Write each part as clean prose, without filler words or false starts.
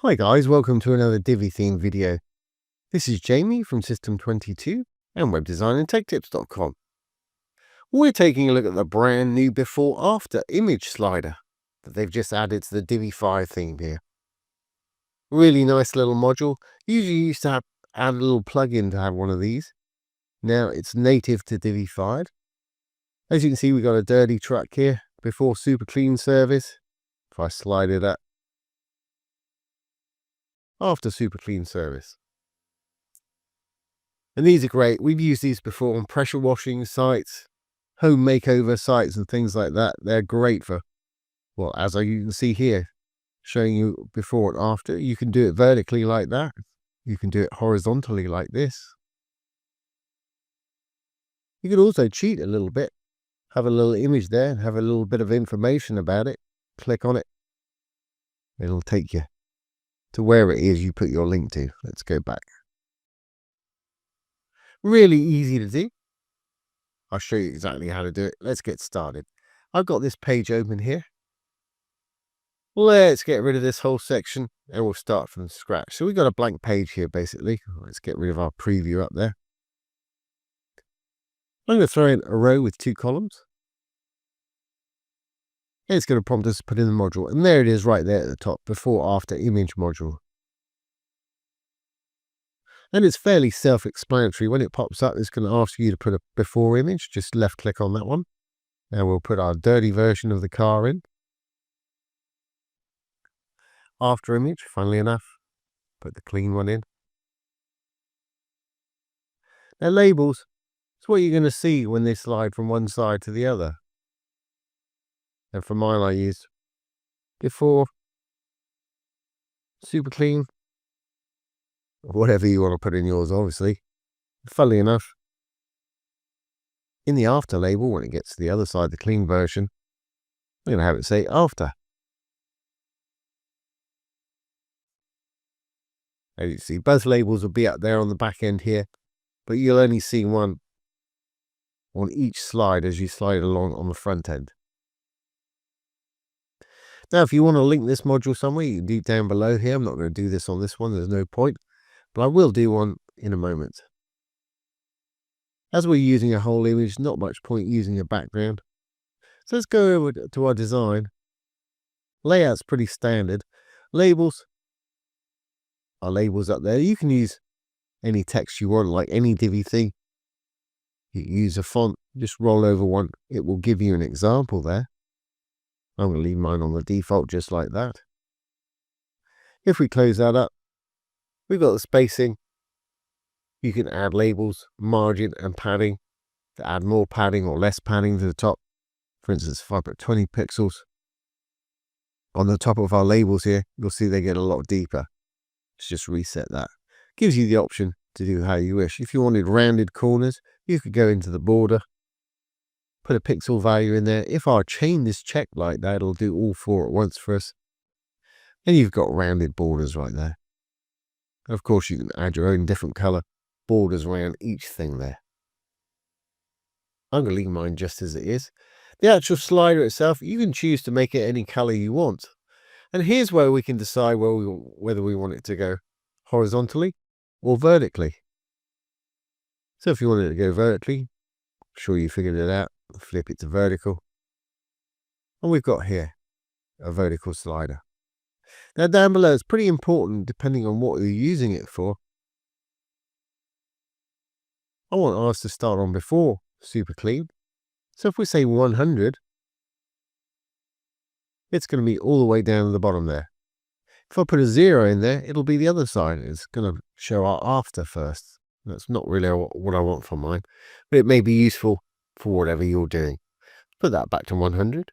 Hi guys, welcome to another Divi theme video. This is Jamie from System 22 and webdesignandtechtips.com. We're taking a look at the brand new before after image slider that they've just added to the Divi 5 theme here. Really nice little module. Usually you used to add a little plugin to have one of these. Now it's native to Divi 5. As you can see, we've got a dirty truck here before super clean service. If I slide it up, after super clean service. And these are great. We've used these before on pressure washing sites, home makeover sites and things like that. They're great for, well, as you can see here, showing you before and after. You can do it vertically like that. You can do it horizontally like this. You could also cheat a little bit. Have a little image there and have a little bit of information about it. Click on it. It'll take you to where it is you put your link to. Let's go back. Really easy to do. I'll show you exactly how to do it. Let's get started. I've got this page open here. Let's get rid of this whole section and we'll start from scratch. So we've got a blank page here basically. Let's get rid of our preview up there. I'm going to throw in a row with 2 columns. And it's going to prompt us to put in the module. And there it is right there at the top, before after image module. And it's fairly self-explanatory. When it pops up, it's going to ask you to put a before image. Just left click on that one. And we'll put our dirty version of the car in. After image, funnily enough, put the clean one in. Now labels, it's what you're going to see when they slide from one side to the other. And for mine, I used before, super clean, whatever you want to put in yours, obviously. Funnily enough, in the after label, when it gets to the other side, the clean version, I'm going to have it say after. As you see, both labels will be up there on the back end here, but you'll only see one on each slide as you slide along on the front end. Now, if you want to link this module somewhere, you can do it down below here. I'm not going to do this on this one. There's no point, but I will do one in a moment. As we're using a whole image, not much point using a background. So let's go over to our design. Layout's pretty standard. Labels. Our labels up there. You can use any text you want, like any Divi thing. You use a font, just roll over one. It will give you an example there. I'm going to leave mine on the default just like that. If we close that up, we've got the spacing. You can add labels, margin and padding to add more padding or less padding to the top. For instance, if I put 20 pixels on the top of our labels here, you'll see they get a lot deeper. Let's just reset that. Gives you the option to do how you wish. If you wanted rounded corners, you could go into the border, put a pixel value in there. If our chain is checked like that, it'll do all 4 at once for us. And you've got rounded borders right there. Of course, you can add your own different color borders around each thing there. I'm going to leave mine just as it is. The actual slider itself, you can choose to make it any color you want. And here's where we can decide whether we want it to go horizontally or vertically. So if you want it to go vertically, I'm sure you figured it out. Flip it to vertical. And we've got here a vertical slider. Now down below, it's pretty important depending on what you're using it for. I want ours to start on before super clean. So if we say 100, it's going to be all the way down to the bottom there. If I put a 0 in there, it'll be the other side. It's going to show our after first. That's not really what I want for mine, but it may be useful for whatever you're doing. Put that back to 100.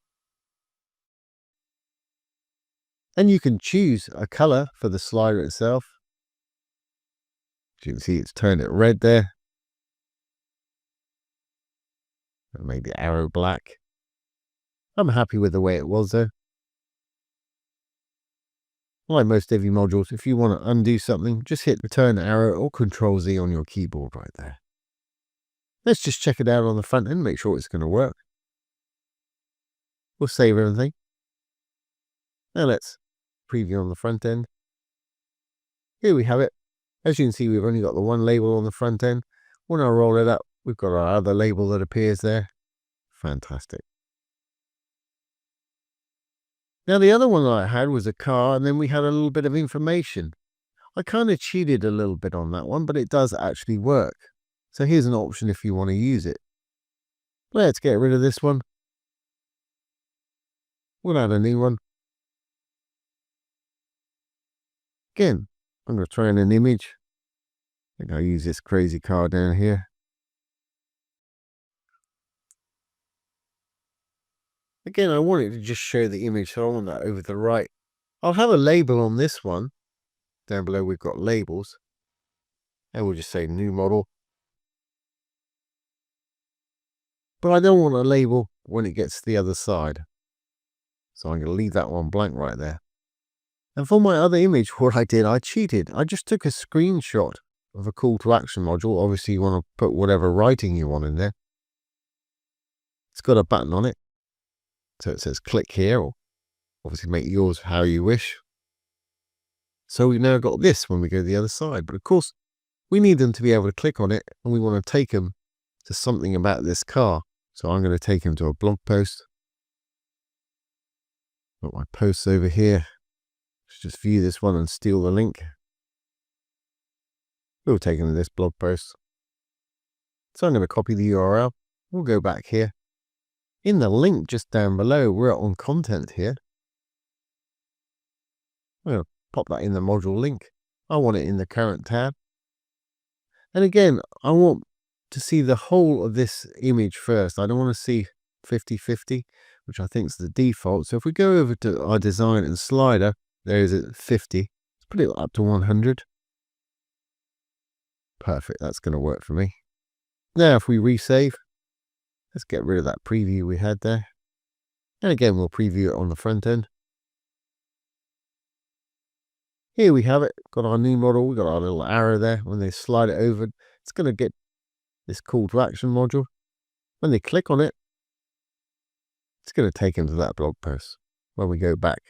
And you can choose a color for the slider itself. As you can see, it's turned it red there. I made the arrow black. I'm happy with the way it was though. Like most Divi modules, if you want to undo something, just hit return arrow or Control Z on your keyboard right there. Let's just check it out on the front end, make sure it's going to work. We'll save everything. Now let's preview on the front end. here we have it. As you can see, we've only got the one label on the front end. When I roll it up, we've got our other label that appears there. Fantastic. Now, the other one that I had was a car, and then we had a little bit of information. I kind of cheated a little bit on that one, but it does actually work. So here's an option if you want to use it. Let's get rid of this one. We'll add a new one. Again, I'm going to try in an image. I think I'll use this crazy car down here. Again, I want it to just show the image, so I want that over the right. I'll have a label on this one. Down below we've got labels. And we'll just say new model. But I don't want a label when it gets to the other side. So I'm going to leave that one blank right there. And for my other image, what I did, I cheated. I just took a screenshot of a call to action module. Obviously, you want to put whatever writing you want in there. It's got a button on it. So it says click here, or obviously make yours how you wish. So we've now got this when we go to the other side. But of course, we need them to be able to click on it, and we want to take them to something about this car. So I'm going to take them to a blog post. Got my posts over here. Let's just view this one and steal the link. We'll take them to this blog post. So I'm going to copy the URL. We'll go back here. In the link just down below, we're on content here. I'm going to pop that in the module link. I want it in the current tab. And again, I want to see the whole of this image first. I don't want to see 50-50, which I think is the default. So if we go over to our design and slider, there's it 50. Let's put it up to 100. Perfect. That's going to work for me. Now, if we resave, let's get rid of that preview we had there. And again, we'll preview it on the front end. Here we have it. Got our new model. We've got our little arrow there. When they slide it over, it's going to get this call to action module. When they click on it, it's going to take them to that blog post. When we go back,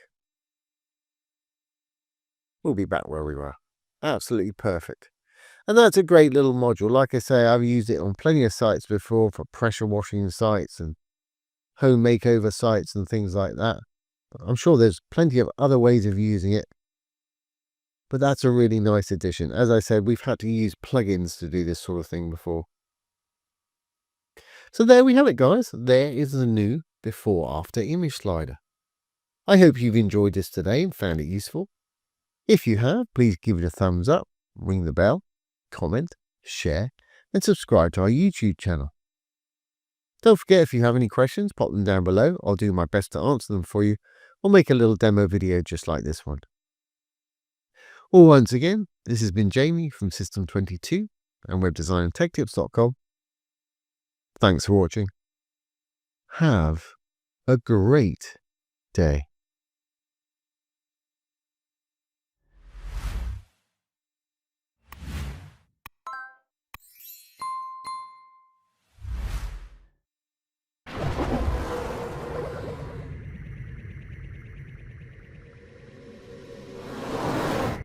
we'll be back where we were. Absolutely perfect. And that's a great little module. Like I say, I've used it on plenty of sites before, for pressure washing sites and home makeover sites and things like that. I'm sure there's plenty of other ways of using it. But that's a really nice addition. As I said, we've had to use plugins to do this sort of thing before. So there we have it, guys. There is the new before-after image slider. I hope you've enjoyed this today and found it useful. If you have, please give it a thumbs up, ring the bell, comment, share, and subscribe to our YouTube channel. Don't forget, if you have any questions, pop them down below. I'll do my best to answer them for you, or make a little demo video just like this one. Well, once again, this has been Jamie from System22 and webdesignandtechtips.com. Thanks for watching. Have a great day.